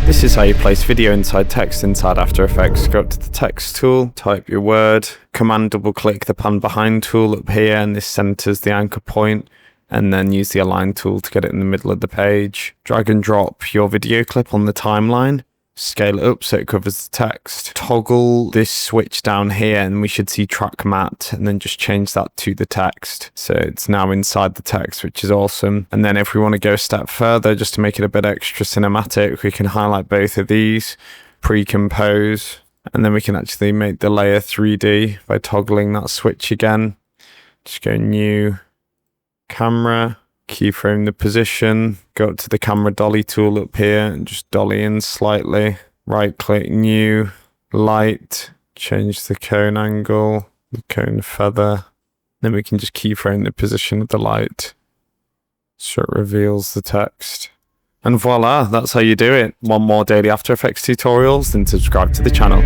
This is how you place video inside text inside After Effects. Go up to the text tool, type your word, command double click the pan behind tool up here, and this centers the anchor point, and then use the align tool to get it in the middle of the page. Drag and drop your video clip on the timeline. Scale it up so it covers the text. Toggle this switch down here and we should see track matte, and then just change that to the text. So it's now inside the text, which is awesome. And then if we want to go a step further, just to make it a bit extra cinematic, we can highlight both of these, pre-compose, and then we can actually make the layer 3D by toggling that switch again. Just go new, camera, keyframe the position, go up to the camera dolly tool up here and just dolly in slightly. Right click new, light, change the cone angle, the cone feather. Then we can just keyframe the position of the light so it reveals the text. And voila, that's how you do it. Want more daily After Effects tutorials? Then subscribe to the channel.